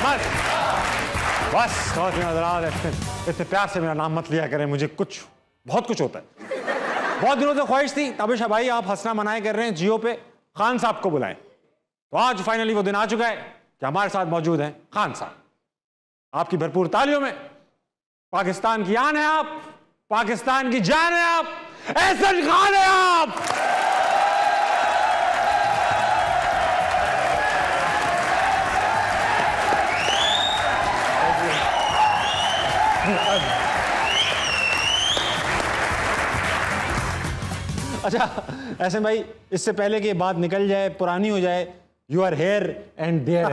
बस इतने प्यार से मेरा नाम मत लिया करें, मुझे कुछ बहुत कुछ होता है। बहुत दिनों से ख्वाहिश थी, तबिश भाई आप हंसना मनाए कर रहे हैं जियो पे, खान साहब को बुलाएं। तो आज फाइनली वो दिन आ चुका है कि हमारे साथ मौजूद हैं खान साहब। आपकी भरपूर तालियों में पाकिस्तान की आन है आप, पाकिस्तान की जान है आप, एहसन खान है आप। अच्छा ऐसे भाई, इससे पहले कि बात निकल जाए, पुरानी हो जाए, you are here and there.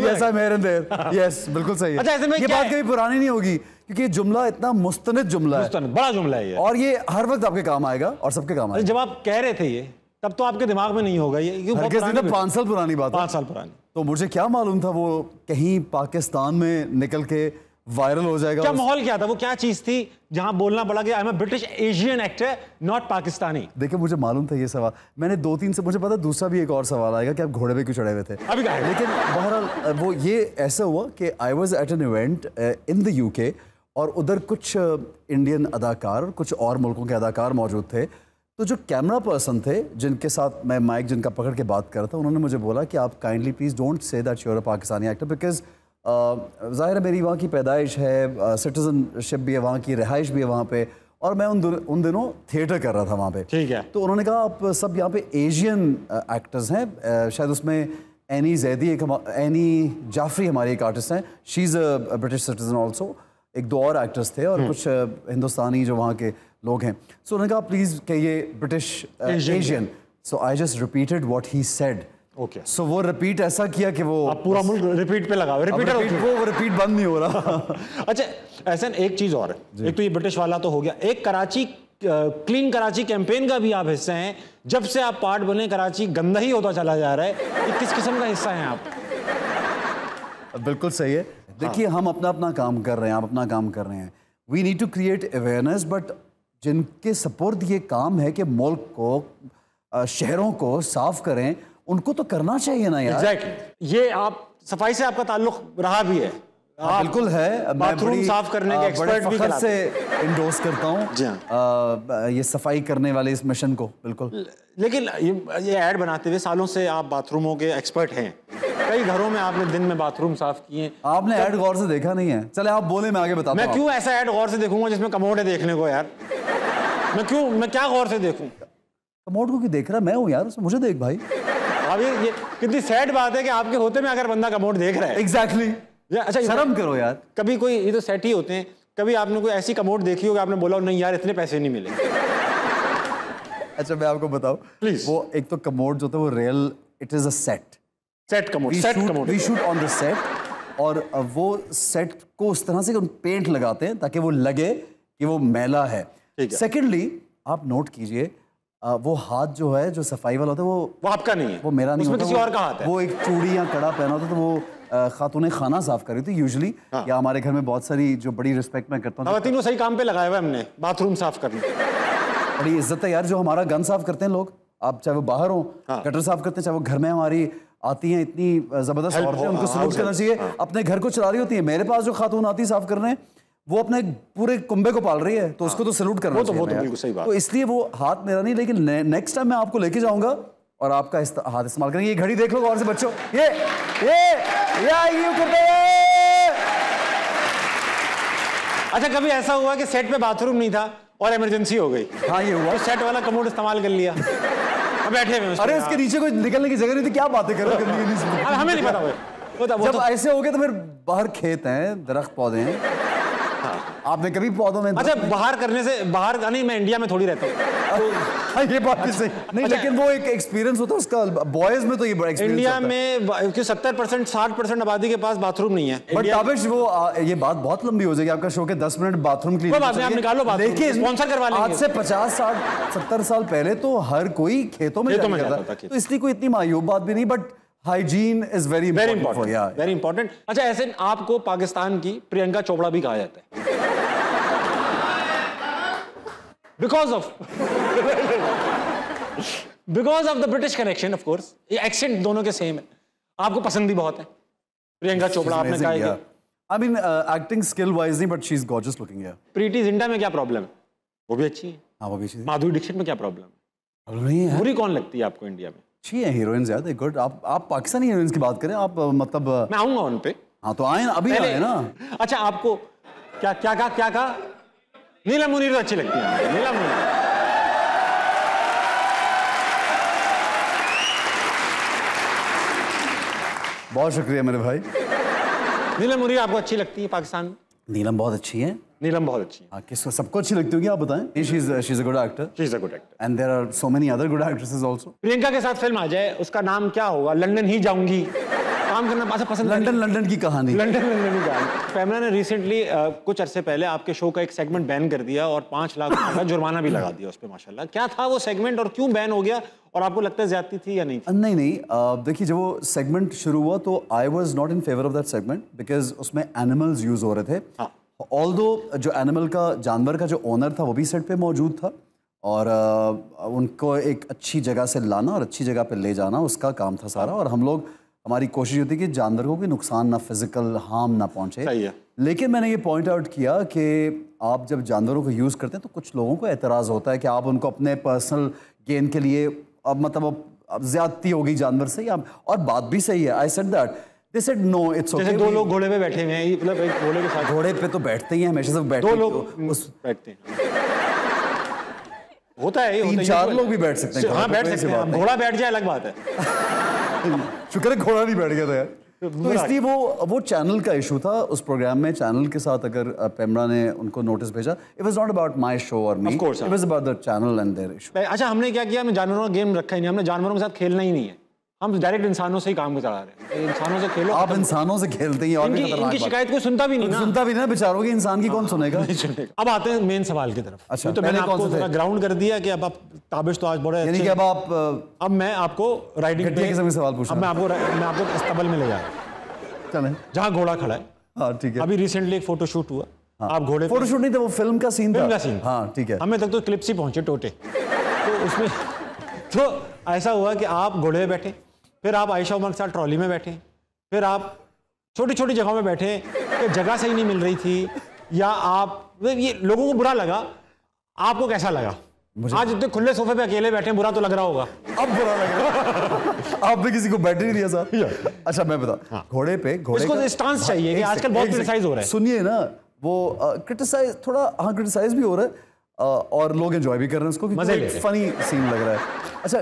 ऐसा मेयर एंड देयर, यस बिल्कुल सही है। अच्छा ऐसे में ये बात कभी पुरानी नहीं होगी क्योंकि ये जुमला इतना मुस्तनिद जुमला है, बड़ा जुमला है ये, और ये हर वक्त आपके काम आएगा और सबके काम आएगा। जब आप कह रहे थे ये, तब तो आपके दिमाग में नहीं होगा ये, 5 साल पुरानी बात है। 5 साल पुरानी। तो मुझे क्या मालूम था वो कहीं पाकिस्तान में निकल के वायरल हो जाएगा। क्या माहौल क्या था, वो क्या चीज थी जहां बोलना पड़ा कि I am a British Asian actor not Pakistani? देखिए मुझे मालूम था ये सवाल, मैंने 2-3 से, मुझे पता दूसरा भी एक और सवाल आएगा कि आप घोड़े पे क्यों चढ़े हुए थे अभी कहा। लेकिन बहरहाल वो ये ऐसा हुआ कि I was at an event in the UK और उधर कुछ इंडियन अदाकार, कुछ और मुल्कों के अदाकार मौजूद थे। तो जो कैमरा पर्सन थे जिनके साथ मैं माइक जिनका पकड़ के बात कर रहा था, उन्होंने मुझे बोला कि आप kindly please don't say that you are a Pakistani actor, because ज़ाहिर है मेरी वहाँ की पैदाइश है, सिटीजनशिप भी है वहाँ की, रिहाइश भी है वहाँ पे, और मैं उन दिनों थिएटर कर रहा था वहाँ पे। ठीक है। तो उन्होंने कहा आप सब यहाँ पे एशियन एक्टर्स हैं, शायद उसमें एनी जैदी, एनी जाफरी हमारी एक आर्टिस्ट हैं, she is a British citizen also, एक 2 और एक्टर्स थे और कुछ हिंदुस्तानी जो वहाँ के लोग हैं। सो उन्होंने कहा प्लीज़ कि ये British Asian. So I just repeated what he said. Okay. So वो रिपीट ऐसा किया कि वो आप पूरा मुल्क रिपीट पे लगा, वो रिपीट बंद नहीं हो रहा। अच्छा ऐसा एक चीज और है, एक तो ये ब्रिटिश वाला तो हो गया, एक कराची क्लीन कराची कैंपेन का भी आप हिस्सा हैं। जब से आप पार्ट बने कराची गंदा ही होता चला जा रहा है, ये किस किस्म का हिस्सा है आप? बिल्कुल सही है। देखिए हम अपना काम कर रहे हैं, आप अपना काम कर रहे हैं। We need to create awareness, but जिनके सपोर्ट ये काम है कि मुल्क को, शहरों को साफ करें, उनको तो करना चाहिए ना यार। Exactly. ये आप सफाई से आपका ताल्लुक रहा भी है। बिल्कुल है। बाथरूम साफ करने के एक्सपर्ट भी से इंडोर्स करता हूँ ये सफाई करने वाले इस मिशन को, बिल्कुल। लेकिन ये ऐड बनाते हुए सालों से आप बाथरूमों के एक्सपर्ट हैं, कई घरों में आपने दिन में बाथरूम साफ किए। आपने ऐड गौर से देखा नहीं है? चले आप बोले, मैं आगे बताता हूं। मैं क्यों ऐसा ऐड गौर से देखूंगा जिसमें कमोड है देखने को यार? मैं क्या गौर से देखूं? कमोड को क्यों देख रहा? मैं हूं यार, मुझे देख भाई। अब ये कितनी सैड बात है कि आपके होते में अगर बंदा कमोड देख रहा है। एग्जैक्टली। अच्छा शर्म करो यार। कभी कोई, ये तो सेट ही होते हैं, कभी आपने कोई ऐसी कमोड देखी होगी आपने बोला नहीं यार इतने पैसे नहीं मिले? अच्छा मैं आपको बताऊं प्लीज। वो एक तो कमोड जो था वो real, it is a set commode. We shoot on the set, और वो सेट को उस तरह से पेंट लगाते हैं ताकि वो लगे कि वो मैला है। सेकेंडली आप नोट कीजिए, वो हाथ जो है, जो सफाई वाला होता है, वो आपका नहीं है, वो मेरा नहीं होता, किसी और का हाथ है। वो एक चूड़ी या कड़ा पहना होता, तो वो खातूने खाना साफ कर रही थी यूजुअली। या हमारे घर में बहुत सारी, जो बड़ी रिस्पेक्ट मैं करता हूँ, खवातीन को सही काम पे लगाया हुआ हमने, बाथरूम साफ करने। बड़ी इज्जत है यार, जो हमारा गन साफ करते हैं लोग, आप चाहे वो बाहर हो, गटर साफ करते हैं, चाहे वो घर में हमारी आती हैं, इतनी जबरदस्त औरतें, उनको सलूट करना चाहिए। अपने घर को चला रही होती है। मेरे पास जो खातून आती है साफ करने, वो अपने पूरे कुंबे को पाल रही है, तो उसको तो सैल्यूट करना चाहिए। वो तो बिल्कुल सही बात। तो इसलिए वो हाथ मेरा नहीं, लेकिन नेक्स्ट टाइम मैं आपको लेके जाऊंगा और आपका हाथ इस्तेमाल करेंगे। ये घड़ी देख लो गौर से बच्चों, ये करते हैं। अच्छा कभी ऐसा हुआ कि सेट पे बाथरूम नहीं था और इमरजेंसी हो गई? हाँ ये हुआ। तो सेट वाला कमोड इस्तेमाल कर लिया, बैठे हुए। अरे उसके नीचे कोई निकलने की जगह नहीं थी, क्या बातें कर रहे हो? हमें नहीं पता। जब ऐसे हो गए तो फिर बाहर खेत हैं, दरख्त पौधे हैं। आपने कभी पौधों में? अच्छा बाहर करने से, बाहर नहीं, मैं इंडिया में थोड़ी रहता हूँ। ये बात भी सही नहीं, लेकिन वो एक एक्सपीरियंस होता है उसका। बॉयज में तो ये बड़ा एक्सपीरियंस इंडिया में 70% 60% आबादी के पास बाथरूम नहीं है। बट ताबिश वो ये बात बहुत लंबी हो जाएगी आपका शो के 10 मिनट बाथरूम के लिए। आप निकालो बाथरूम, लेकिन स्पॉन्सर करवा लेंगे। आज से 50 60 70 साल पहले तो हर कोई खेतों में जाता था, तो इसलिए कोई इतनी मायूब बात भी नहीं। But hygiene is very important, very important. अच्छा ऐसे आपको पाकिस्तान की प्रियंका चोपड़ा भी कहा जाता है because of the British connection, of course. ये एक्सेंट दोनों के सेम है, आपको पसंद भी बहुत है। प्रियंका चोपड़ा आपने कहा है कि I mean, acting skill wise नहीं, but she's gorgeous looking, yeah. Preity Zinta में क्या प्रॉब्लम है? वो भी अच्छी है। हाँ वो भी अच्छी है। माधुरी दीक्षित में क्या प्रॉब्लम है? प्रॉब्लम नहीं है। बुरी कौन लगती है आपको इंडिया में? अच्छी है हीरोइंस यार, गुड। आप पाकिस्तानी हीरोइंस की बात करें, आप मतलब मैं आऊंगा उन पे। हाँ तो आए ना, अभी आए ना। अच्छा आपको क्या कहा? नीलम मुनीर तो अच्छी लगती है। नीलम मुनीर बहुत शुक्रिया मेरे भाई। नीलम मुनीर आपको अच्छी लगती है पाकिस्तान में? नीलम बहुत अच्छी है। नीलम बहुत अच्छी है। हाँ, किसको सबको अच्छी लगती होगी आप बताएं। she's a good actor. She's a good actor. And there are so many other good actresses also. Priyanka के साथ फिल्म आ जाए, उसका नाम क्या होगा? लंदन ही जाऊंगी। काम करना अच्छा पसंद है। लंदन की कहानी। लंदन की कहानी। पैमला ने रिसेंटली कुछ अरसे पहले आपके शो का एक सेगमेंट बैन कर दिया और 5 लाख रुपए का जुर्माना भी लगा दिया उस पे माशाल्लाह। क्या था वो सेगमेंट और क्यों बैन हो गया और आपको लगता है ज्यादती थी या नहीं थी? नहीं, देखिए जब वो सेगमेंट शुरू हुआ तो I was not in favour of that segment because उसमें एनिमल्स यूज हो रहे थे। हाँ। ऑल्दो जो एनिमल का जानवर का जो ओनर था वो भी सेट पे मौजूद था और उनको एक अच्छी जगह से लाना और अच्छी जगह पे ले जाना उसका काम था सारा। और हम लोग हमारी कोशिश होती कि जानवर को कोई नुकसान ना फिजिकल हार्म ना पहुंचे। सही है। लेकिन मैंने ये पॉइंट आउट किया कि आप जब जानवरों को यूज़ करते हैं तो कुछ लोगों को एतराज़ होता है कि आप उनको अपने पर्सनल गेन के लिए अब मतलब अब ज्यादती होगी जानवर से या, और बात भी सही है। I said that, they said no it's okay. जैसे 2 लोग घोड़े पे बैठे हुए हैं, मतलब एक घोड़े के साथ। घोड़े पे तो बैठते ही हैं हमेशा, सब बैठते 2 लोग उस बैठते हैं। होता है 3-4 लोग भी बैठ सकते हैं। हाँ बैठ सकते हैं, घोड़ा बैठ जाए अलग बात है। शुक्र है घोड़ा नहीं बैठ गया था यार। तो इसलिए वो चैनल का इशू था उस प्रोग्राम में। चैनल के साथ अगर पेमरा ने उनको नोटिस भेजा, it was not about my show और me, it was about the channel and their issue. अच्छा हमने क्या किया, हमने जानवरों का गेम रखा ही नहीं, हमने जानवरों के साथ खेलना ही नहीं है। हम डायरेक्ट इंसानों से ही काम चला रहे हैं। इंसानों से खेलो। आप इंसानों से खेलते हैं और इनकी शिकायत कोई सुनता भी नहीं ना। सुनता भी ना बेचारों की, इंसान की कौन सुनेगा। अब आते हैं मेन सवाल की तरफ। अच्छा तो मैंने आपको थोड़ा ग्राउंड कर दिया कि अब आप ताबिश तो आज बड़े यानी कि अब मैं आपको राइडिंग पे सवाल पूछ रहा हूं। मैं आपको अस्तबल में ले जा रहा हूं जहां घोड़ा खड़ा है। हाँ ठीक है। अभी रिसेंटली एक फोटोशूट हुआ। हाँ, आप घोड़े फोटोशूट नहीं था, वो फिल्म का सीन था। हाँ ठीक है। हमें तक तो क्लिप्स ही पहुंचे टोटे। तो उसमें तो ऐसा हुआ कि आप घोड़े पे बैठे, फिर आप आयशा उमर के साथ ट्रॉली में बैठे, फिर आप छोटी छोटी जगहों में बैठे कि जगह सही नहीं मिल रही थी, या आप ये लोगों को बुरा लगा। आपको कैसा लगा? आज इतने खुले सोफे पे अकेले बैठे, बुरा तो लग रहा होगा। अब बुरा लग रहा आपने किसी को बैठ नहीं दिया सर। अच्छा मैं बता, घोड़े इसको स्टांस चाहिए कि आजकल बहुत क्रिटिसाइज हो रहा है। सुनिए ना, वो क्रिटिसाइज थोड़ा, हाँ क्रिटिसाइज भी हो रहा है और लोग एंजॉय भी कर रहे हैं उसको, क्योंकि फनी सीन लग रहा है। अच्छा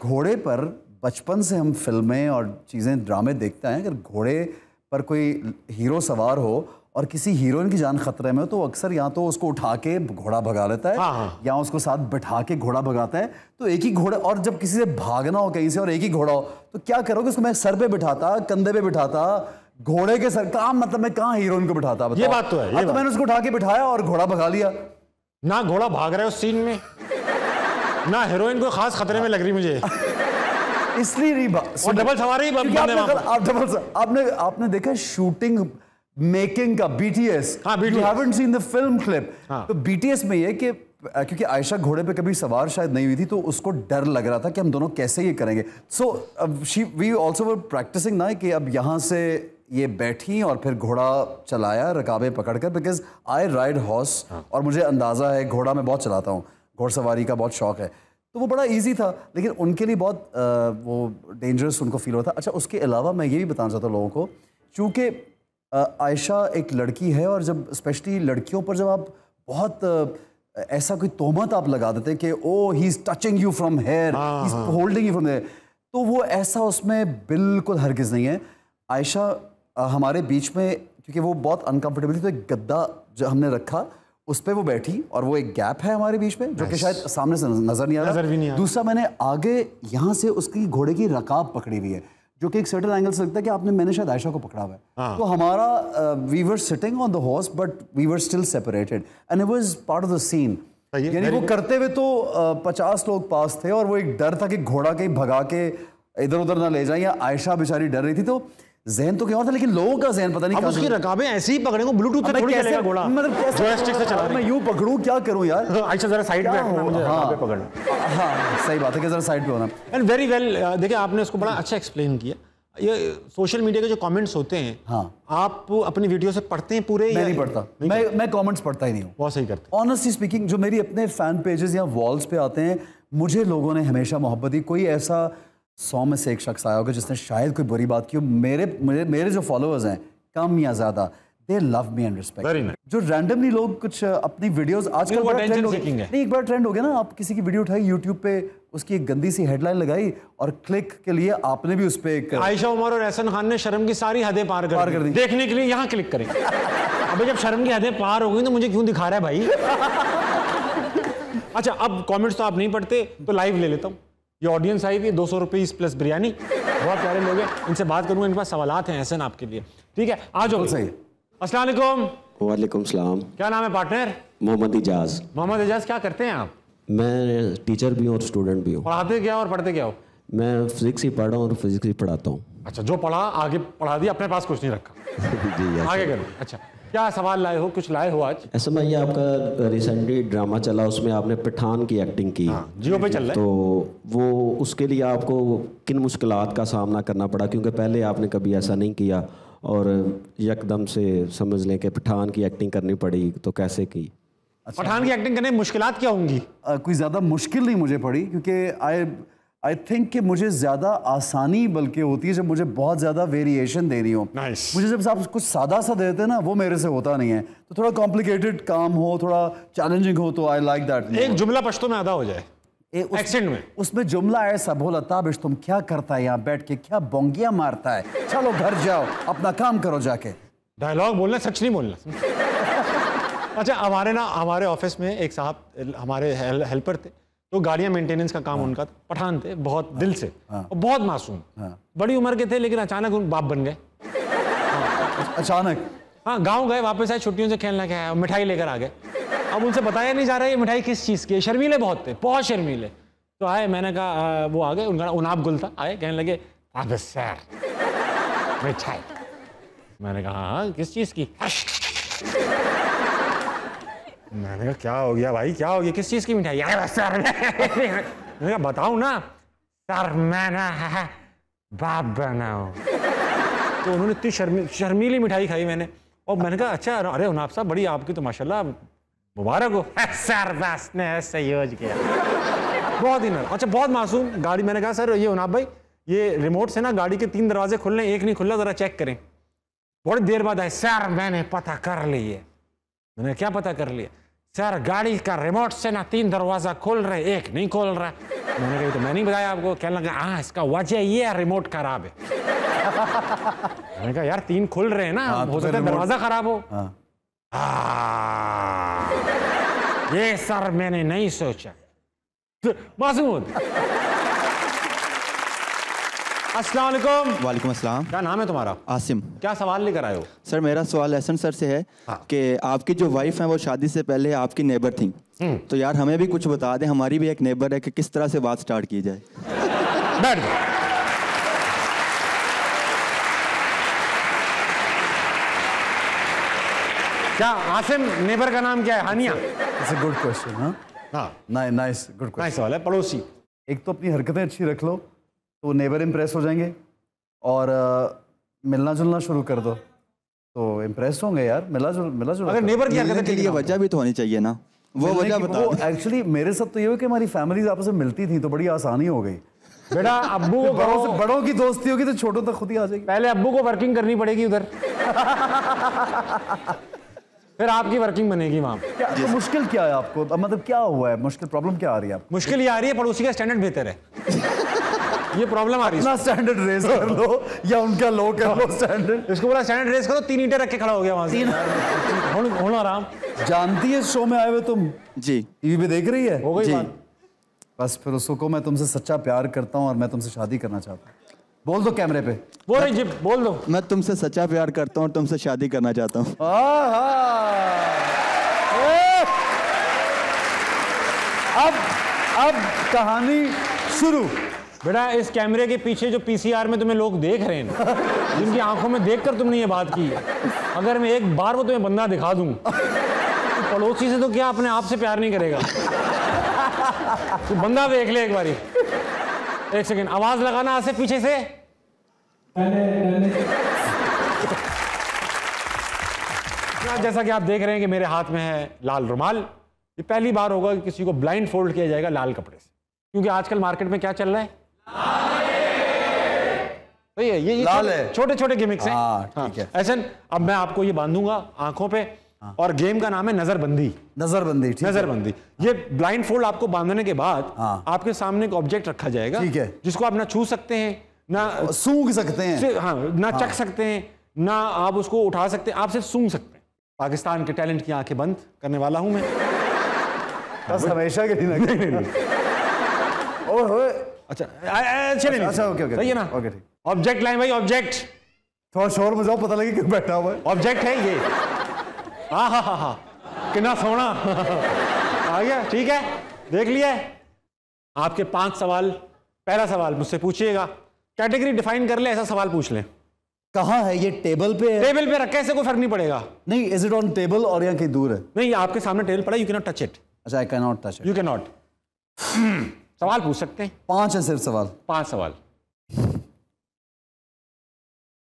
घोड़े पर बचपन से हम फिल्में और चीज़ें ड्रामे देखते हैं, अगर घोड़े पर कोई हीरो सवार हो और किसी हीरोइन की जान खतरे में हो तो अक्सर या तो उसको उठा के घोड़ा भगा लेता है। हाँ। या उसको साथ बैठा के घोड़ा भगाता है। तो एक ही घोड़ा, और जब किसी से भागना हो कहीं से और एक ही घोड़ा हो तो क्या करोगे? उसको मैं सर पे बिठाता, कंधे पे बिठाता, घोड़े के सर का मतलब मैं कहाँ हीरोइन को बिठाता? ये बात तो है। तो मैंने उसको उठा के बिठाया और घोड़ा भगा लिया। ना घोड़ा भाग रहा है उस सीन में, ना हीरोइन को खास खतरे में लग रही मुझे। इसलिए नहीं और डबल सवारी आपने देखा शूटिंग मेकिंग का BTS। You haven't seen the film clip। तो BTS में ये कि क्योंकि आयशा घोड़े पे कभी सवार शायद नहीं हुई थी तो उसको डर लग रहा था कि हम दोनों कैसे ये करेंगे। So we also were practicing ना कि अब यहाँ से ये बैठी और फिर घोड़ा चलाया रकाबे पकड़कर, बिकॉज आई राइड हॉर्स और मुझे अंदाज़ा है घोड़ा मैं बहुत चलाता हूँ, घोड़सवारी का बहुत शौक है, तो वो बड़ा इजी था। लेकिन उनके लिए बहुत वो डेंजरस उनको फील होता। अच्छा उसके अलावा मैं ये भी बताना चाहता हूँ लोगों को, चूँकि आयशा एक लड़की है और जब स्पेशली लड़कियों पर जब आप बहुत ऐसा कोई तोहमत आप लगा देते कि oh he is touching you from here, he is holding you from here, तो वो ऐसा उसमें बिल्कुल हरगिज़ नहीं है। आयशा हमारे बीच में, क्योंकि वो बहुत अनकंफर्टेबल थी, तो एक गद्दा जो हमने रखा उस पर वो बैठी और वो एक गैप है हमारे बीच में जो कि शायद सामने से नजर नहीं आ रहा। दूसरा मैंने आगे यहाँ से उसकी घोड़े की रकाब पकड़ी हुई है जो कि एक सर्टेन एंगल से लगता है कि मैंने शायद आयशा को पकड़ा हुआ है। तो हमारा we were sitting on the horse but we were still separated and it was part of the scene. यानी वो करते हुए तो 50 लोग पास थे और वो एक डर था कि घोड़ा कहीं भगा के इधर उधर ना ले जाए, या आयशा बेचारी डर रही थी, तो जहन तो क्या और था लेकिन लोगों का जहन पता नहीं। अब उसकी रकाबें ऐसे ही पकड़ेंगे, ब्लूटूथ से थोड़ी चलेगा घोड़ा, मतलब कैसे जॉयस्टिक से चला, मैं यूं पकड़ूं क्या करूं यार? आयशा जरा साइड पे रखना, मुझे रकाबें पकड़ना। हाँ सही बात है कि जरा साइड पे होना। एंड वेरी वेल, देखिए आपने उसको बड़ा अच्छा एक्सप्लेन किया। ये सोशल मीडिया के जो कमेंट्स होते हैं, हाँ, आप अपनी वीडियो से पढ़ते हैं पूरे? मैं नहीं पढ़ता, मैं कमेंट्स पढ़ता ही नहीं हूँ। बहुत सही करते। ऑनेस्टली स्पीकिंग, जो मेरी अपने फैन पेजेस या वॉल्स पे आते हैं, मुझे लोगों ने हमेशा मोहब्बत दी। कोई ऐसा 100 में से एक शख्स आया होगा जिसने शायद कोई बुरी बात की हो। मेरे जो फॉलोअर्स हैं, कम या ज्यादा, दे love me and respect. Very nice. जो रैंडमली लोग कुछ अपनी वीडियोस आजकल बड़ा ट्रेंड हो गया, नहीं, एक बार ट्रेंड हो गया ना, आप किसी की वीडियो उठाई यूट्यूब पे, उसकी एक गंदी सी हेडलाइन लगाई और क्लिक के लिए आपने भी उस पे एक आयशा उमर और एहसन खान ने शर्म की सारी हदें पार कर दी। देखने के लिए यहाँ क्लिक करें। अबे जब शर्म की हदें पार हो गई तो मुझे क्यों दिखा रहा है भाई? अच्छा, अब कमेंट्स तो आप नहीं पढ़ते तो लाइव ले लेता हूँ। ये ऑडियंस आई हुई है, 200 रुपीस प्लस बिरयानी, बहुत प्यारे लोग हैं, इनसे बात करूंगा, इनके पास सवालात हैं एहसन आपके लिए। ठीक है, आ जाओ। सही। अस्सलाम वालेकुम। वालेकुम सलाम। क्या नाम है पार्टनर? मोहम्मद इजाज। मोहम्मद इजाज, क्या करते हैं आप? मैं टीचर भी हूँ और स्टूडेंट भी हूँ। पढ़ाते क्या और पढ़ते क्या हो? मैं फिजिक्स ही पढ़ रहा हूँ और फिजिक्स ही पढ़ाता हूँ। अच्छा, जो पढ़ा आगे पढ़ा दिया, अपने पास कुछ नहीं रखा। जी आगे करो। अच्छा, क्या सवाल लाए हो? कुछ लाए हो आज? ऐसा मैं, ये आपका रिसेंटली ड्रामा चला, उसमें आपने पठान की एक्टिंग की। हाँ, जियो पे चल रहा है। तो वो उसके लिए आपको किन मुश्किलात का सामना करना पड़ा? क्योंकि पहले आपने कभी ऐसा नहीं किया और यकदम से समझ लें कि पठान की एक्टिंग करनी पड़ी, तो कैसे की? पठान की एक्टिंग करने में मुश्किलात क्या होंगी? कोई ज़्यादा मुश्किल नहीं मुझे पड़ी, क्योंकि आई थिंक कि मुझे ज़्यादा आसानी बल्कि होती है जब मुझे बहुत ज़्यादा वेरिएशन देनी हो। Nice. मुझे जब आप कुछ सादा सा देते हैं ना, वो मेरे से होता नहीं है। तो थोड़ा कॉम्प्लिकेटेड काम हो, थोड़ा चैलेंजिंग हो, तो आई लाइक दैट। एक जुमला पश्तो में अदा हो जाए, एक्सेंट में। उसमें जुमला ऐसा बोला, ताबिश तुम क्या करता है यहाँ बैठ के, क्या बोंगियां मारता है, चलो घर जाओ, अपना काम करो जाके। डायलॉग बोलना, सच नहीं बोलना। अच्छा, हमारे ऑफिस में एक साहब हमारे हेल्पर थे, तो गाड़ियां मेंटेनेंस का काम उनका था। पठान थे, बहुत दिल से, और बहुत मासूम, बड़ी उम्र के थे, लेकिन अचानक उन बाप बन गए। अचानक? हाँ, गांव गए, वापस आए, छुट्टियों से खेलना क्या है, मिठाई लेकर आ गए। अब उनसे बताया नहीं जा रहा है ये मिठाई किस चीज़ की है। शर्मीले बहुत थे, बहुत शर्मीले। तो आए, मैंने कहा, वो आ गए, उनका उनाब गुल था, आए, कहने लगे, अब सर मिठाई। मैंने कहा, हाँ, किस चीज़ की? मैंने कहा, क्या हो गया भाई, क्या हो गया, किस चीज़ की मिठाई? सर मैंने कहा, बताऊँ ना सर, मैं ना बाप बना हूँ। तो उन्होंने इतनी शर्मीली मिठाई खाई मैंने, और मैंने कहा, अच्छा, अरे उनाब साहब, बड़ी आपकी तो माशाल्लाह मुबारक हो। सर बस ने ऐसे यूज किया, बहुत ही नर। अच्छा, बहुत मासूम। गाड़ी, मैंने कहा, सर ये उनाब भाई, ये रिमोट से ना गाड़ी के 3 दरवाजे खुलने, एक नहीं खुला, जरा चेक करें। बड़ी देर बाद आए, सर मैंने पता कर लिए। मैंने क्या पता कर लिया? सर गाड़ी का रिमोट से ना 3 दरवाजा खोल रहे, एक नहीं खोल रहा। मैंने कहा, तो मैं नहीं बताया आपको? कहने लगा, हाँ, इसका वजह ये है, रिमोट खराब है। मैंने कहा, यार 3 खुल रहे हैं ना, हो सकता है दरवाजा खराब हो। ये सर मैंने नहीं सोचा। मासूम। अस्सलाम वालेकुम। वालेकुम अस्सलाम। क्या नाम है तुम्हारा? आसिम। क्या सवाल लेकर आए हो? सर मेरा सवाल एहसन सर से है कि आपकी जो वाइफ है वो शादी से पहले आपकी नेबर थी, तो यार हमें भी कुछ बता दें, हमारी भी एक नेबर है, कि किस तरह से बात स्टार्ट की जाए। बैठ जाओ। क्या आसिम, नेबर का नाम क्या है? Hania. It's a good question. हाँ, नाइस, गुड क्वेश्चन। नाइस सवाल है। पड़ोसी। एक तो अपनी हरकतें अच्छी रख लो तो नेबर इम्प्रेस हो जाएंगे, और मिलना जुलना शुरू कर दो तो इम्प्रेस होंगे यार। मिला जुल अगर नेबर की हरकतें के लिए वजह भी तो होनी चाहिए ना, वो वजह बता। एक्चुअली मेरे साथ तो ये हो कि हमारी फैमिलीज आपस में मिलती थी तो बड़ी आसानी हो गई। बेटा, अब्बू को बड़ों की दोस्ती होगी तो छोटों तक खुद ही आ जाएगी। पहले अब्बू को वर्किंग करनी पड़ेगी उधर, फिर आपकी वर्किंग बनेगी वहां। तो मुश्किल क्या है आपको, मतलब क्या हुआ है, मुश्किल प्रॉब्लम क्या आ रही है आपको? मुश्किल ये आ रही है, पड़ोसी का स्टैंडर्ड बेहतर है, ये प्रॉब्लम आ रही है। अपना स्टैंडर्ड रेस कर लो या उनका लो कर लो स्टैंडर्ड। इसको बोला स्टैंडर्ड रेस करो, 3 ईंटें रख के खड़ा हो गया वहां से। होना आराम। जानती है शो में आए हुए तुम? जी। टीवी पे देख रही है? हो गई बात। बस फिर उसको को मैं तुमसे सच्चा प्यार करता हूँ और मैं तुमसे शादी करना चाहता हूँ। बोल दो कैमरे पे। बोल दो। मैं तुमसे सच्चा प्यार करता हूँ और तुमसे शादी करना चाहता हूँ। अब कहानी शुरू। बेटा, इस कैमरे के पीछे जो पीसीआर में तुम्हें लोग देख रहे हैं, जिनकी आंखों में देखकर तुमने ये बात की, अगर मैं एक बार वो तुम्हें बंदा दिखा दूं, तो पड़ोसी से तो क्या अपने आप से प्यार नहीं करेगा। तो बंदा देख ले एक बारी। एक सेकंड, आवाज लगाना आज से पीछे से। जैसा कि आप देख रहे हैं कि मेरे हाथ में है लाल रुमाल। ये पहली बार होगा कि किसी को ब्लाइंड फोल्ड किया जाएगा लाल कपड़े से, क्योंकि आजकल मार्केट में क्या चल रहा है? तो ये लाल है। छोटे छोटे गिमिक्स हैं। हाँ, ठीक है। ऐसे अब मैं आपको ये बांधूंगा आंखों पे, और गेम का नाम है नजरबंदी। नजरबंदी, ठीक है। नजरबंदी। ये ब्लाइंड फोल्ड आपको बांधने के बाद आपके सामने एक ऑब्जेक्ट रखा जाएगा, ठीक है, जिसको आप ना छू सकते हैं, ना सूंघ सकते हैं, हाँ, ना चख सकते हैं, ना आप उसको उठा सकते हैं, आप सिर्फ सूंघ सकते हैं। पाकिस्तान के टैलेंट की आंखें बंद करने वाला हूं मैं। बस हमेशा के लिए। ओए अच्छा चलिए, अच्छा, ओके, सही है ना? ओके, ठीक। ऑब्जेक्ट लाइन भाई, ऑब्जेक्ट। थोड़ा शोर मचाओ, पता लगे क्यों बैठा हुआ है। ऑब्जेक्ट है ये। हा कितना सोना। आ गया, ठीक है, देख लिया। आपके 5 सवाल। पहला सवाल मुझसे पूछिएगा, कैटेगरी डिफाइन कर ले, ऐसा सवाल पूछ लें। कहाँ है ये? टेबल पे है? टेबल पे रखा है, ऐसे कोई फर्क नहीं पड़ेगा। नहीं, इज इट ऑन टेबल और यहाँ कहीं दूर है? नहीं, आपके सामने टेबल पड़ा, you can not touch it. अच्छा, I can not touch it. You can not. सवाल पूछ सकते हैं। 5 है सिर्फ सवाल? 5 सवाल।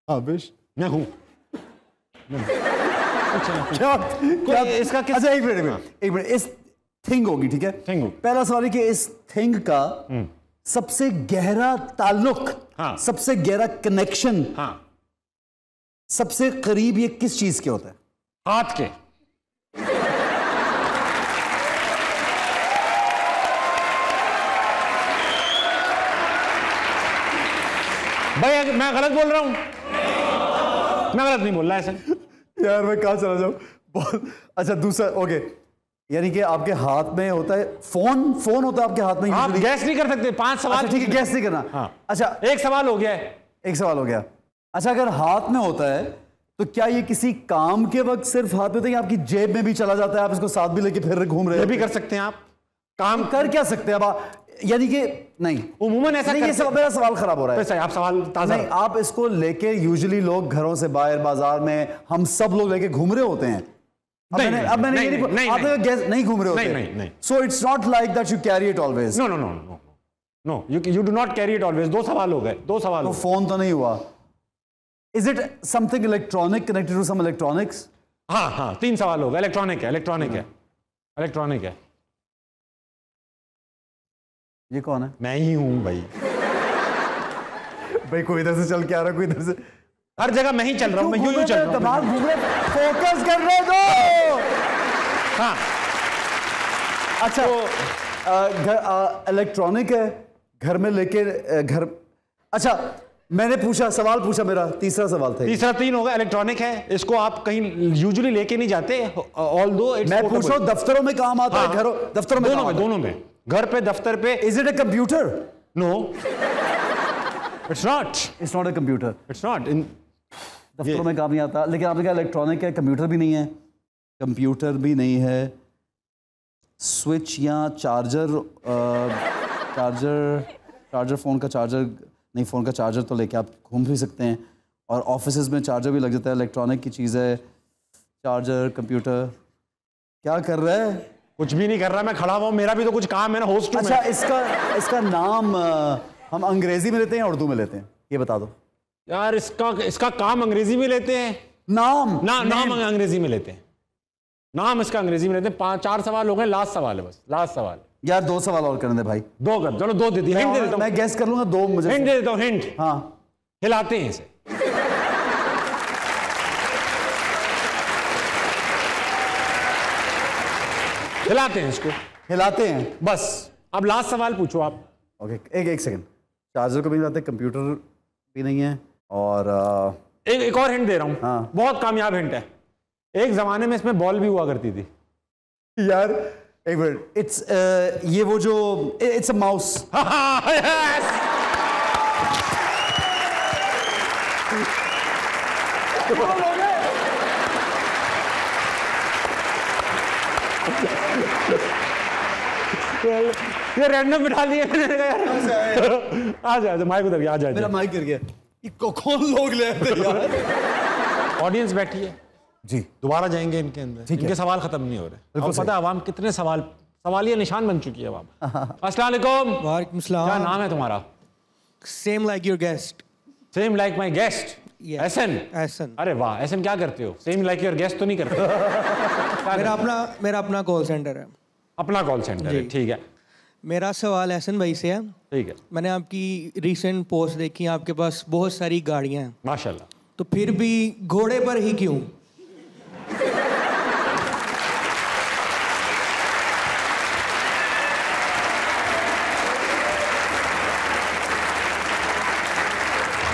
आबिश, मैं हूं। क्या इसका किस... अच्छा, एक मिनट, इस थिंग होगी, ठीक है? थिंग होगी। पहला सवाल है कि इस थिंग का सबसे गहरा ताल्लुक, हाँ, सबसे गहरा कनेक्शन, हाँ, सबसे करीब ये किस चीज के होता है? हाथ के। भाई मैं गलत बोल रहा हूं? मैं गलत नहीं बोल रहा ऐसे। यार मैं कहाँ चला जाऊं? बहुत अच्छा। दूसरा, ओके, यानी कि आपके हाथ में होता है फोन होता है आपके हाथ में? आप गैस नहीं कर सकते। 5 सवाल। अच्छा, ठीक है, गैस नहीं करना। हाँ। अच्छा, एक सवाल हो गया है। एक सवाल हो गया। अच्छा, अगर हाथ में होता है तो क्या ये किसी काम के वक्त सिर्फ हाथ में होता है या आपकी जेब में भी चला जाता है, आप इसको साथ भी लेके फिर घूम रहे ये हैं? भी कर सकते हैं आप। काम कर क्या सकते हैं आप? यानी कि नहीं, उमूमन ऐसा नहीं, ये सब मेरा सवाल खराब हो रहा है। आप सवाल ताजा। नहीं, आप इसको लेके यूजुअली लोग घरों से बाहर, बाजार में, हम सब लोग लेके घूम रहे होते हैं। अब मैंने आपने गैस नहीं घूम रहे होते। नहीं। So it's not like that you carry it always. No, you do not carry it always. 2 सवाल हो गए, 2 सवाल। तो फोन तो नहीं हुआ। Is it something electronic, connected to some electronics? हाँ, 3 सवाल हो गए। इलेक्ट्रॉनिक है। ये कौन है? मैं ही हूं भाई। भाई कोई इधर से चल के आ रहा है, कोई इधर से। हर जगह मैं ही चल रहा हूं, मैं यूं चल रहा हूं। दिमाग घूम रहा है, फोकस कर रहे हो। हाँ, अच्छा, इलेक्ट्रॉनिक है, घर में लेके घर। अच्छा, मैंने पूछा, सवाल पूछा, मेरा तीसरा सवाल था। तीसरा 3 होगा। इलेक्ट्रॉनिक है, इसको आप कहीं यूजुअली लेके नहीं जाते, ऑल्दो मैं पूछ रहा हूं दफ्तरों में काम आता है, घरों, दफ्तरों में? दोनों में, घर पे, दफ्तर पे। Is it a computer? No, it's not a computer. It's not. दफ्तरों में काम नहीं आता, लेकिन आपने कहा इलेक्ट्रॉनिक है, कंप्यूटर भी नहीं है। कंप्यूटर भी नहीं है। स्विच या चार्जर, चार्जर फोन का चार्जर नहीं, फोन का चार्जर तो लेके आप घूम भी सकते हैं, और ऑफिसेज में चार्जर भी लग जाता है, इलेक्ट्रॉनिक की चीज़ है। चार्जर, कंप्यूटर, क्या कर रहा है? कुछ भी नहीं कर रहा, मैं खड़ा हुआ हूं, मेरा भी तो कुछ काम है ना, होस्ट हूं। अच्छा, इसका नाम हम अंग्रेजी में लेते हैं या उर्दू में लेते हैं, ये बता दो यार। इसका काम अंग्रेजी में लेते हैं। नाम अंग्रेजी में लेते हैं। नाम इसका अंग्रेजी में लेते हैं। 4 सवाल हो गए, लास्ट सवाल है बस, लास्ट सवाल। यार 2 सवाल और करने दे भाई। 2 कर, चलो 2 दे दिए। हिंट दे देता हूं, मैं गैस कर लूंगा। 2 मुझे हिंट दे देता हूं। हिंट, हाँ, हिलाते हैं इसे। हिलाते हैं इसको, हिलाते हैं बस। अब लास्ट सवाल पूछो आप। ओके, एक सेकंड। चार्जर को भी नहीं लाते, कंप्यूटर भी नहीं है, और एक और हिंट दे रहा हूं। हाँ। बहुत कामयाब हिंट है। एक जमाने में इसमें बॉल भी हुआ करती थी। यार एक मिनट, इट्स ये वो जो इट्स अ माउस। ये रैंडम बिठा दिए मैंने यार। आ जा माइक उधर गया, आ जा। मेरा माइक गिर गया। ये कौन लोग ले आते यार? ऑडियंस बैठी है जी, दोबारा जाएंगे इनके अंदर। इनके सवाल खत्म नहीं हो रहे। और पता है आवाम कितने सवालिया निशान बन चुकी है आवाम। अस्सलाम वालेकुम। वालेकुम सलाम। क्या नाम है तुम्हारा? Same like your guest. Same like my guest Ahsan. Ahsan. अरे वाह, एसन क्या करते हो? सेम लाइक योर गेस्ट तो नहीं करते? मेरा अपना कॉल सेंटर है। अपना कॉल सेंटर है, ठीक है। मेरा सवाल एहसन भाई से है। ठीक है। मैंने आपकी रीसेंट पोस्ट देखी, आपके पास बहुत सारी गाड़ियां हैं माशाल्लाह, तो फिर भी घोड़े पर ही क्यों?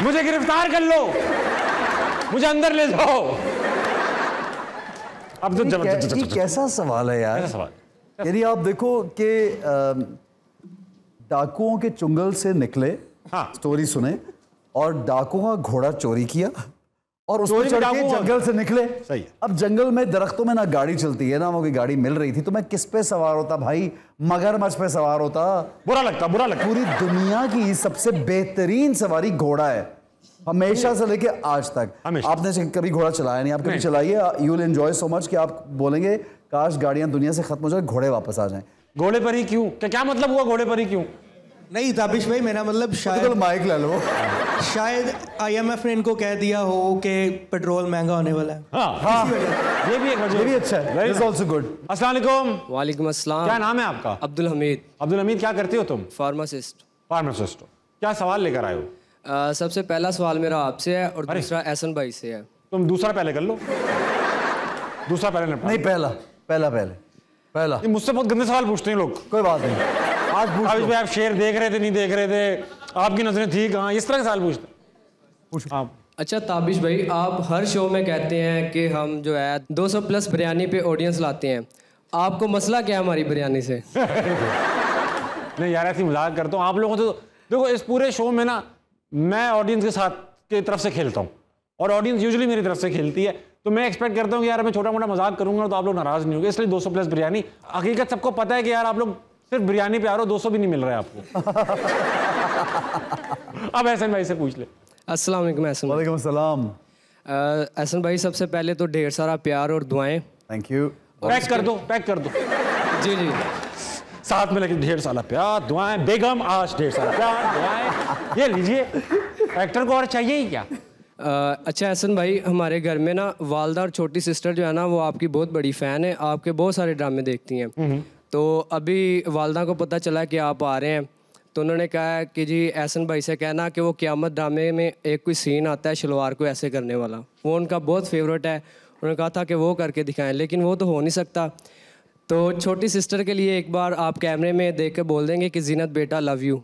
मुझे गिरफ्तार कर लो, मुझे अंदर ले जाओ। अब तो ये कैसा सवाल है यार? कैसा सवाल? यदि आप देखो कि डाकुओं के चुंगल से निकले, हाँ, स्टोरी सुने, और डाकुओं का घोड़ा चोरी किया और उस पर चोरी चढ़ के डाकुओं जंगल से निकले। सही है। अब जंगल में दरख्तों में ना गाड़ी चलती है ना वो कोई गाड़ी मिल रही थी, तो मैं किस पे सवार होता भाई? मगरमच्छ पे सवार होता। बुरा लगता, बुरा लगता। पूरी दुनिया की सबसे बेहतरीन सवारी घोड़ा है, हमेशा से लेके आज तक। हमेशा। आपने कभी घोड़ा चलाया नहीं, आप कभी चलाइए, you will enjoy so much कि आप बोलेंगे काश गाड़ियां दुनिया से खत्म हो जाए, घोड़े वापस आ जाएं। घोड़े पर ही क्यों? क्या मतलब हुआ घोड़े पर ही क्यों? नहीं ताबिश भाई, मेरा मतलब तो माइक ले लो। शायद IMF ने इनको कह दिया हो कि पेट्रोल महंगा होने वाला है। हाँ, ये भी एक वजह। ये भी अच्छा है, दिस आल्सो गुड। अस्सलाम वालेकुम। वालेकुम अस्सलाम। क्या नाम है आपका? अब्दुल हमीद। अब्दुल हमीद, क्या करते हो तुम? फार्मासिस्ट। फार्मासिस्ट हो। क्या सवाल लेकर आए हो? सबसे पहला सवाल मेरा आपसे है और दूसरा एहसन भाई से है। तुम दूसरा पहले कर लो। दूसरा पहले निपटा। नहीं, पहला। मुझसे बहुत गंदे सवाल पूछते हैं लोग। कोई बात नहीं, आज पूछ लो। आप शेर देख रहे थे, नहीं देख रहे थे, आपकी नजरें थी कहाँ, इस तरह के सवाल पूछते हैं। अच्छा ताबिश भाई, आप हर शो में कहते हैं कि हम जो है 200 प्लस बिरयानी पे ऑडियंस लाते हैं, आपको मसला क्या है हमारी बिरयानी से? नहीं यार, ऐसी मजाक करता हूँ। आप लोगों तो देखो, इस पूरे शो में ना मैं ऑडियंस के साथ की तरफ से खेलता हूँ और ऑडियंस यूजुअली मेरी तरफ से खेलती है, तो मैं एक्सपेक्ट करता हूँ कि यार मैं छोटा मोटा मजाक करूंगा तो आप लोग नाराज नहीं होंगे, इसलिए 200 प्लस बिरयानी। हकीकत सबको पता है कि यार आप लोग सिर्फ बिरयानी पे आ रहे हो, 200 भी नहीं मिल रहा है आपको। अब एहसन भाई से पूछ ले। अस्सलाम वालेकुम एहसन भाई। वालेकुम सलाम। एहसन भाई, सबसे पहले तो ढेर सारा प्यार और दुआएं। Thank you. पैक कर दो, पैक कर दो। जी जी, साथ में लेकिन ढेर सारा प्यार दुआएं। बेगम आज ढेर सारा प्यार दुआएं, ये लीजिए। एक्टर को और चाहिए ही क्या? अच्छा एहसन भाई, हमारे घर में ना वालदा और छोटी सिस्टर जो है ना वो आपकी बहुत बड़ी फ़ैन है, आपके बहुत सारे ड्रामे देखती हैं। तो अभी वालदा को पता चला कि आप आ रहे हैं, तो उन्होंने कहा कि जी एहसन भाई से कहना कि वो क़यामत ड्रामे में एक कोई सीन आता है शलवार को ऐसे करने वाला, वो उनका बहुत फेवरेट है। उन्होंने कहा था कि वो करके दिखाएं, लेकिन वो तो हो नहीं सकता। तो छोटी सिस्टर के लिए एक बार आप कैमरे में देख के बोल देंगे कि जीनत बेटा लव यू।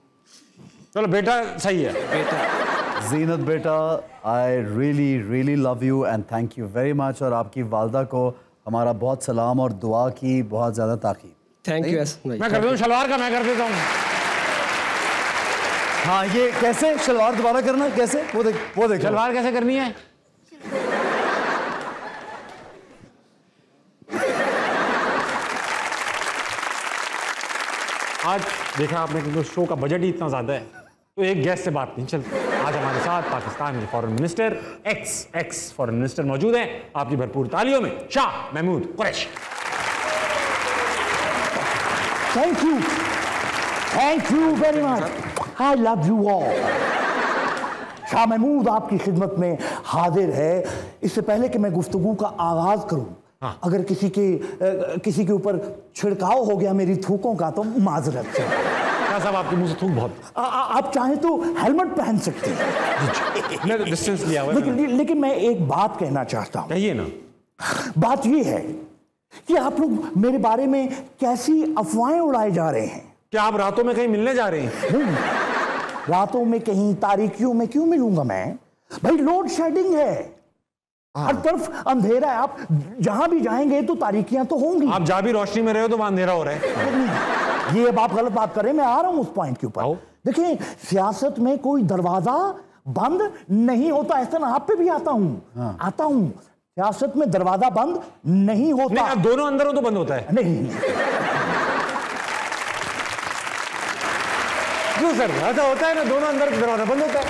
चलो बेटा सही है। बेटा जीनत बेटा, I really love you and thank you very much, और आपकी वालदा को हमारा बहुत सलाम और दुआ की बहुत ज़्यादा ताकीद। थैंक यू एहसन भाई। मैं कर देता हूँ शलवार का, मैं कर देता हूँ। हाँ, ये कैसे शलवार दोबारा करना, कैसे? वो देख शलवार कैसे करनी है? आज देखा आपने कि शो का बजट ही इतना ज्यादा है, तो एक गेस्ट से बात नहीं चलती। आज हमारे साथ पाकिस्तान के foreign minister, ex foreign minister मौजूद हैं। आपकी भरपूर तालियों में Shah Mahmood Qureshi. Thank you very much, I love you all. Shah Mahmood आपकी खिदमत में हाजिर है। इससे पहले कि मैं गुफ्तगू का आगाज करूं, अगर किसी के ऊपर छिड़काव हो गया मेरी थूकों का तो माजरत है। क्या साहब, आपके मुंह से थूक बहुत। आप चाहे तो हेलमेट पहन सकते हैं। मैं डिस्टेंस लिया हुआ है। लेकिन मैं एक बात कहना चाहता हूं। कहिए ना। बात ये है कि आप लोग मेरे बारे में कैसी अफवाहें उड़ाए जा रहे हैं। क्या आप रातों में कहीं मिलने जा रहे हैं? नहीं, रातों में कहीं तारीकियों में क्यों मिलूंगा मैं? भाई लोड शेडिंग है, हर तरफ अंधेरा है। आप जहां भी जाएंगे तो तारीकियां तो होंगी। आप जा भी रोशनी में रहे हो तो वहां अंधेरा हो रहा है। ये अब आप गलत बात कर रहे हैं, मैं आ रहा हूं उस पॉइंट के ऊपर। देखिए, सियासत में कोई दरवाजा बंद नहीं होता। ऐसा आप पे भी आता हूं। सियासत में दरवाजा बंद नहीं होता। नहीं, अब दोनों अंदर हो तो बंद होता है। नहीं क्यों सर, ऐसा होता है ना, दोनों अंदर दरवाजा बंद होता है।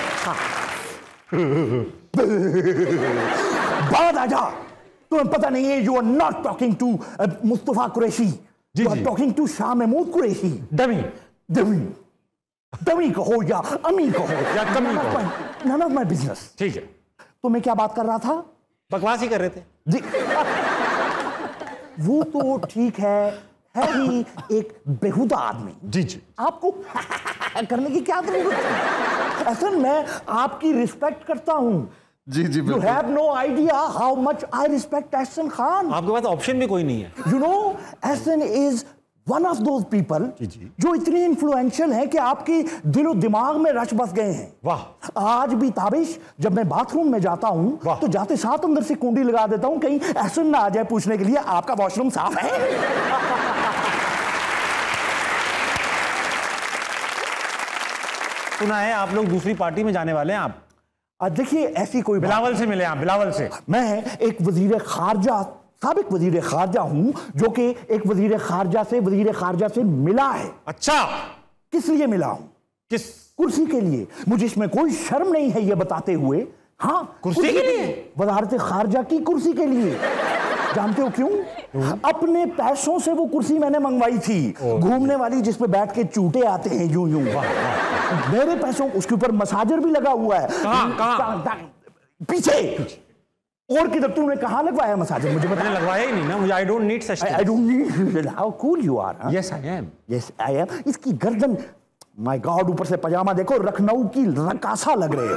बात आजा, तुम्हें पता नहीं है, you are not talking to Mustafa Qureshi, you are talking to Shah Mahmood Qureshi. Dummy. Dummy कहो या अमी कहो या कमी कहो। None of my business. ठीक है, तो मैं क्या बात कर रहा था? बकवास ही कर रहे थे जी। वो तो ठीक है ही एक बेहुदा आदमी। जी जी। आपको करने की क्या जरूरत है? असल मैं आपकी रिस्पेक्ट करता हूं। जी जी, you have no idea how much I respect Ahsan Khan. आपके पास ऑप्शन भी कोई नहीं है। You know Ahsan is one of those people जी। जो इतनी इन्फ्लुएंशियल है कि आपकी दिलो दिमाग में रच बस गए हैं। वाह। आज भी ताबिश जब मैं बाथरूम में जाता हूं तो जाते साथ अंदर से कुंडी लगा देता हूं, कहीं एहसन ना आ जाए पूछने के लिए आपका वॉशरूम साफ है। सुना है आप लोग दूसरी पार्टी में जाने वाले हैं। आप देखिए ऐसी कोई बिलावल से मिले आप? बिलावल से? मैं एक वजीर खारजा, साबिक वजीर खारजा हूं जो कि एक वजीर खारजा से मिला है। अच्छा, किस लिए मिला हूं? किस? कुर्सी के लिए। मुझे इसमें कोई शर्म नहीं है ये बताते हुए। हाँ, कुर्सी के लिए? वजारत खारजा की कुर्सी के लिए। जानते हो क्यों? अपने पैसों से वो कुर्सी मैंने मंगवाई थी, घूमने वाली, जिस पे बैठ के चूटे आते हैं यूं यूं। मेरे पैसों, उसके ऊपर मसाजर भी लगा हुआ है। कहाँ? पीछे। और किधर? तुमने कहाँ लगवाया मसाजर? मुझे मैंने लगवाया ही नहीं ना। मुझे I don't need such things. I don't need। How cool you are? Yes, I am. Yes, I am. इसकी गर्दन, माय गॉड, ऊपर से पजामा देखो, लखनऊ की रकासा लग रहे हो।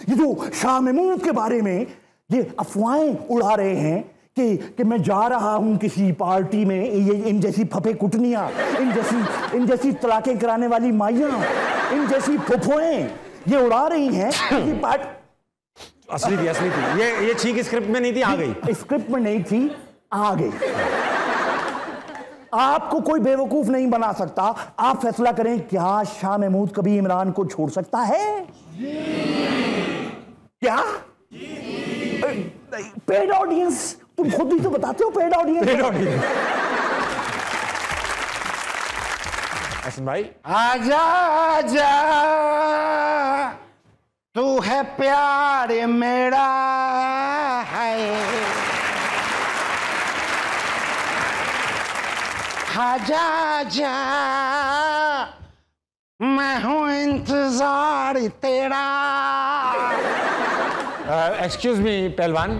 ये जो शाह महमूद के बारे में ये अफवाहें उड़ा रहे हैं कि मैं जा रहा हूं किसी पार्टी में, ये इन जैसी फफे कुटनियां, इन जैसी तलाकें कराने वाली माइयां, इन जैसी फुफुएं ये उड़ा रही हैं कि असली थी। ये छींक स्क्रिप्ट में नहीं थी, आ गई। स्क्रिप्ट में नहीं थी, आ गई। आपको कोई बेवकूफ नहीं बना सकता। आप फैसला करें, क्या शाह महमूद कभी इमरान को छोड़ सकता है? क्या? पेड ऑडियंस, तुम खुद ही तो बताते हो। Paid audience. हसन भाई, आजा आजा तू है प्यार मेरा है, आजा आजा मैं हूँ इंतजार तेरा। एक्सक्यूज मी पहलवान,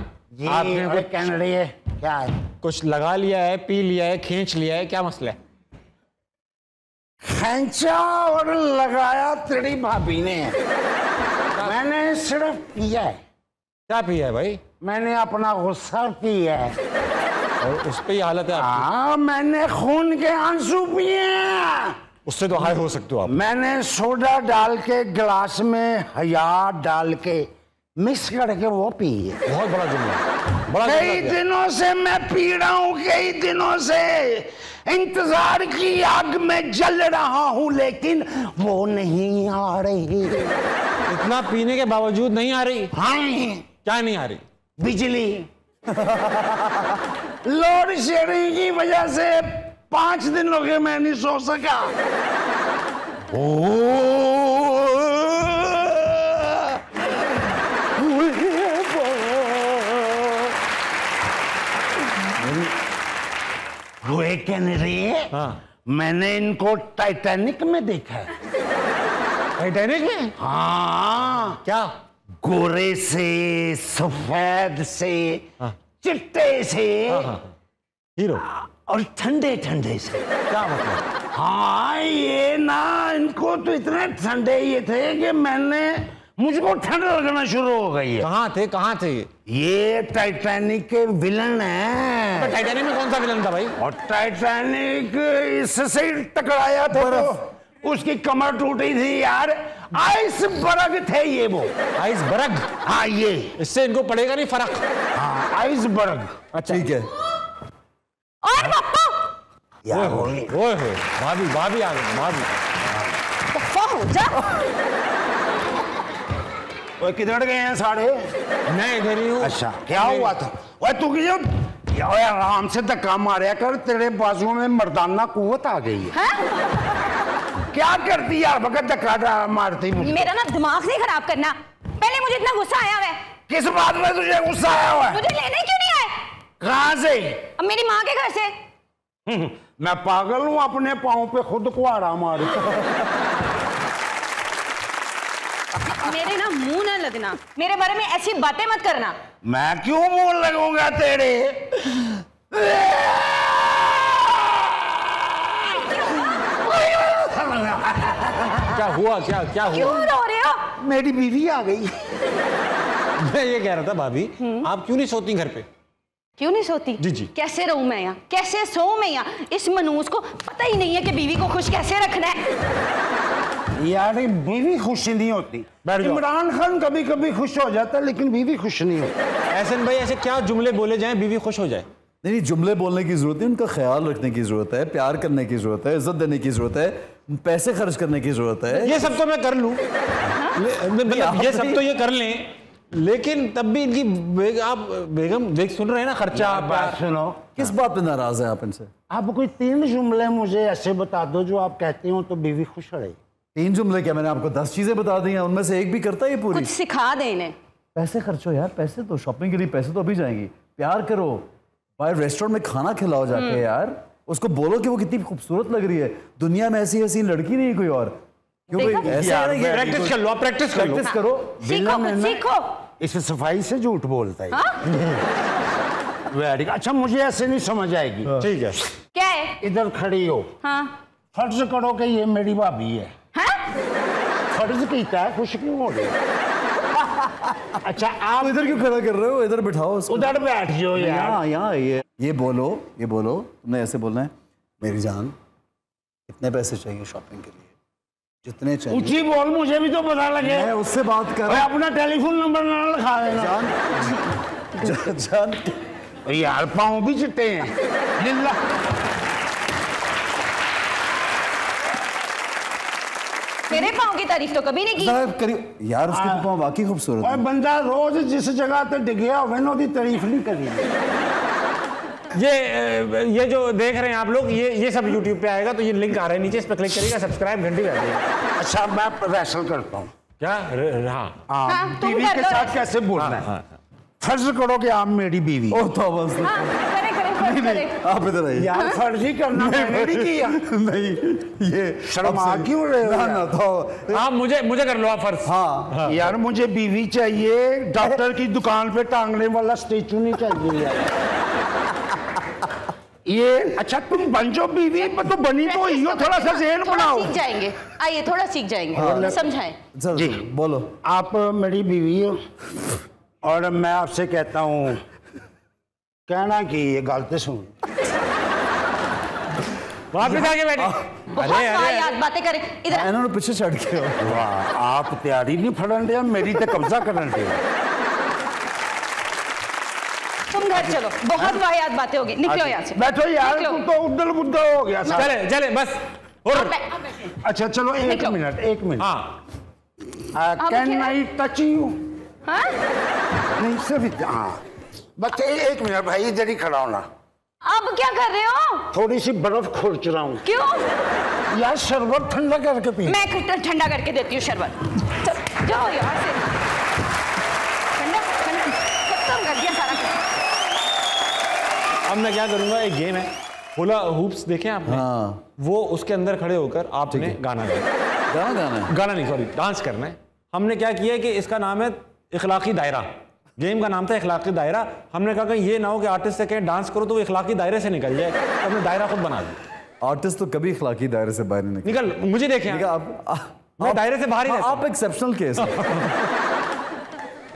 आपने अरे कहने रही है क्या है? कुछ लगा लिया है, पी लिया है, खींच लिया है, क्या मसला है? खींचा और लगाया तेरी भाभी ने। मैंने सिर्फ पिया है। क्या पिया है भाई? मैंने अपना गुस्सा पिया है। और उस पे ही हालत है आपकी? हाँ, मैंने खून के आंसू पिए हैं। उससे तो हाई हो सकते हो आप। मैंने सोडा डाल के गिलास में हया डाल के मिक्स करके वो पी है। बहुत बड़ा जुमला। कई दिनों से मैं पी रहा हूँ, कई दिनों से इंतजार की आग में जल रहा हूँ, लेकिन वो नहीं आ रही। इतना पीने के बावजूद नहीं आ रही? हाँ। क्या नहीं आ रही? बिजली। लोड शेडिंग की वजह से 5 दिन हो गए मैं नहीं सो सका। हुए कैनरी। हाँ। मैंने इनको टाइटैनिक में देखा है। टाइटैनिक में? हाँ। क्या? गोरे से, सफेद से, हाँ। चिट्टे से, हीरो, और ठंडे ठंडे से। क्या मतलब? हाँ, ये ना, इनको तो इतने ठंडे ये थे कि मुझको ठंड लगना शुरू हो गई है। कहाँ थे? ये टाइटैनिक के विलन हैं। तो टाइटैनिक में कौन सा विलन था भाई? और टाइटैनिक इससे ही टकराया था तो उसकी कमर टूटी थी यार। आइसबर्ग थे ये वो। आइसबर्ग? हाँ, ये इससे इनको पड़ेगा नहीं फर्क। हाँ, आइसबर्ग। अच्छा ठीक है। और पापा ओए भाभी आ गई। भाभी हो जा। वो किधर गए हैं सारे? मैं इधर ही हूँ। अच्छा, क्या हुआ था? ओए तू आराम से धक्का मारा कर, तेरे बाजुओं में मर्दाना कुव्वत आ गई है। क्या करती है भगत धक्का मारती? मेरा ना दिमाग नहीं खराब करना। पहले मुझे इतना गुस्सा आया हुआ है। किस बात में तुझे गुस्सा आया हुआ है? मुझे लेने क्यों नहीं आए? कहाँ से? अब मेरी माँ के घर से। मैं पागल हूं अपने पाँव पे खुद कुहाड़ा मारू। मेरे ना मुंह ना लगना, मेरे बारे में ऐसी बातें मत करना। मैं क्यों मुंह लगूंगा तेरे? क्या हुआ? क्या क्या हुआ? क्यों रो रहे हो? मेरी बीवी आ गई। मैं ये कह रहा था भाभी, आप क्यों नहीं सोती घर पे? क्यों नहीं सोती? जी जी। कैसे रहूं मैं यहाँ, कैसे सोऊं मैं यहाँ? इस मनूस को पता ही नहीं है कि बीवी को खुश कैसे रखना है। यार बीवी खुश नहीं होती। इमरान खान कभी कभी खुश हो जाता है लेकिन बीवी खुश नहीं होती। एहसन भाई, ऐसे क्या जुमले बोले जाएं बीवी खुश हो जाए? नहीं, जुमले बोलने की जरूरत है, उनका ख्याल रखने की जरूरत है, प्यार करने की जरूरत है, इज्जत देने की जरूरत है, पैसे खर्च करने की जरूरत है। ये सब तो मैं कर लूं, मतलब ये सब तो ये कर लें, लेकिन तब भी इनकी आप बेगम देख सुन रहे हैं ना खर्चा। बात सुनो, किस बात पे नाराज है आप इनसे? आप कोई 3 जुमले मुझे ऐसे बता दो जो आप कहते हो तो बीवी खुश रहे। 3 जुमले क्या? मैंने आपको 10 चीजें बता दी हैं, उनमें से एक भी करता है ये पूरी? कुछ सिखा दे इन्हें। पैसे खर्चो यार, पैसे तो शॉपिंग के लिए पैसे तो अभी जाएंगी। प्यार करो, बाहर रेस्टोरेंट में खाना खिलाओ जाके यार, उसको बोलो कि वो कितनी खूबसूरत लग रही है, दुनिया में ऐसी ऐसी लड़की नहीं कोई और। क्यों भाई ऐसा है? प्रैक्टिस कर लो, आप प्रैक्टिस कर लो। प्रैक्टिस करो। सीखो। इस सफाई से झूठ बोलता है। वेरी अच्छा, मुझे ऐसे नहीं समझ आएगी। ठीक है, क्या है? इधर खड़ी हो। हाँ। फर्ज करो कि ये मेरी भाभी है। हाँ? फर्ज कीता है, खुश क्यों हो रहे? अच्छा आप इधर क्यों खड़ा कर रहे हो? इधर बिठाओ उसको। उधर बैठ जाओ यार। यहाँ ये बोलो, तुमने ऐसे बोलना है, मेरी जान कितने पैसे चाहिए शॉपिंग के लिए? जितने चाहिए। ऊंची बोल, मुझे भी तो पता लगे। मैं उससे बात कर रहा हूं। अपना टेलीफोन नंबर ना लिखा देना। जान यार पाँव भी चिट्टे हैं। लिल्ला मेरे पाँव की तारीफ तो कभी नहीं की। यार उसके तो पाँव वाकई खूबसूरत है। है। बंदा रोज जिस जगह पे डिगया हुआ ना, तारीफ नहीं करी। ये जो देख रहे हैं आप लोग, ये सब YouTube पे आएगा, तो ये लिंक आ रहा है नीचे, इस पर क्लिक करिएगा, सब्सक्राइब घंटी बजा दीजिएगा। अच्छा मैं रेसल करता हूँ क्या? हाँ, बीवी के साथ कैसे बोलना है? फर्ज करो कि आप मेरी बीवी। ओ तो बस आप इधर आइए। यार फर्ज ही करना मैंने नहीं किया। नहीं, ये शर्मा क्यों रहे हो? ना तो आप मुझे कर लो आप फर्ज। हाँ यार मुझे बीवी चाहिए, डॉक्टर की दुकान पे टांगने वाला स्टेचू नहीं चाहिए यार। ये अच्छा तुम बन जाओ बीवी, तो बनी तो ही हो, थोड़ा सा ज़हन बनाओ। सीख जाएंगे, आइए थोड़ा सीख जाएंगे। समझाएं जी, बोलो। आप मेरी बीवी हो और मैं आपसे कहता हूँ, कहना कि ये गलत सुन। वापस आके बैठे। बहुत बातें करें इधर। इन्होंने पीछे चढ़ के। वाह, आप तैयारी नहीं फड़न दिया, मेरी तो कब्जा करन दिया। तुम घर चलो, बहुत वाहियात बातें होगी, निकलो यहाँ से। बैठो यार, तुम तो उद्दल बुद्दल हो गया। चले बस। और अच्छा चलो एक मिनट। हाँ, कैन आई टच यू? हाँ? नहीं सिर्फ हाँ, बस एक मिनट भाई, इधर ही खड़ा होना। अब क्या कर रहे हो? थोड़ी सी बर्फ खुरच रहा हूँ। क्यों? यार शरबत ठंडा करके पी। मैं ठंडा करके देती हूँ शरबत। जाओ यहाँ से। ठंडा खत्म कर दिया सारा कुछ। अब मैं क्या करूंगा, एक गेम है, हुला हूप्स देखें आपने? हाँ। वो उसके अंदर खड़े होकर आपने गाना गाना नहीं, सॉरी, डांस करना है। हमने क्या किया है कि इसका नाम है इखलाकी दायरा। गेम का नाम था इखलाकी दायरा। हमने कहा कि ये ना हो कि आर्टिस्ट से कहें डांस करो तो वो इखलाकी दायरे से निकल जाए, तो हमने दायरा खुद बना दिया। आर्टिस्ट तो कभी इखलाकी दायरे से बाहर नहीं निकल। मुझे देखें, मैं दायरे से बाहर ही रहता हूं। आप एक्सेप्शनल केस।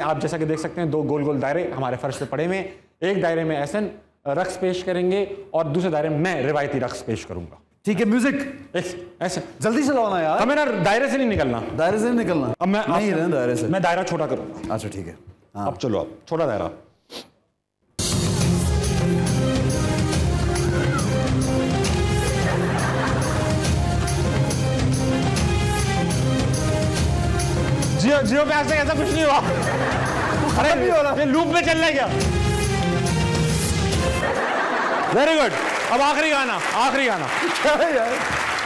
आप जैसा कि देख सकते हैं, 2 गोल गोल दायरे हमारे फर्श पे पड़े हुए हैं। एक दायरे में एहसन रक्स पेश करेंगे और दूसरे दायरे में मैं रिवायती रक्स पेश करूंगा। ठीक है, म्यूजिक ऐसे जल्दी चलाओ ना यार। हमें ना दायरे से नहीं निकलना। दायरे से नहीं निकलना। अब मैं नहीं रहना दायरे से। मैं दायरा छोटा करूंगा। अच्छा ठीक है। हाँ। अब चलो, अब छोटा दायरा। जियो पे ऐसे ऐसा कुछ नहीं हुआ। अरे नहीं हो रहा, ये लूप में चल रहा है क्या? Very good. अब आखिरी गाना। क्या है यार?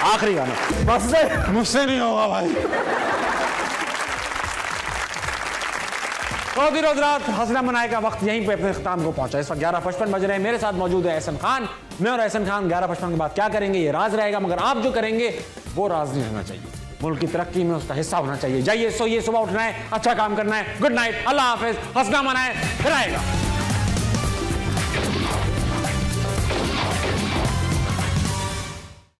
आखिरी गाना बस मुझसे नहीं होगा भाई। तो दिन रोज रात हंसना मनाए का वक्त यहीं पे अपने खत्म को पहुंचा। इस वक्त 11:55 बज रहे हैं। मेरे साथ मौजूद है एहसन खान। मैं और एहसन खान 11:55 के बाद क्या करेंगे ये राज रहेगा, मगर आप जो करेंगे वो राज नहीं रहना चाहिए। मुल्क की तरक्की में उसका हिस्सा होना चाहिए। जाइए सोइए, सुबह उठना है, अच्छा काम करना है। गुड नाइट, अल्लाह हाफिज, हंसना मनाए, फिर आएगा।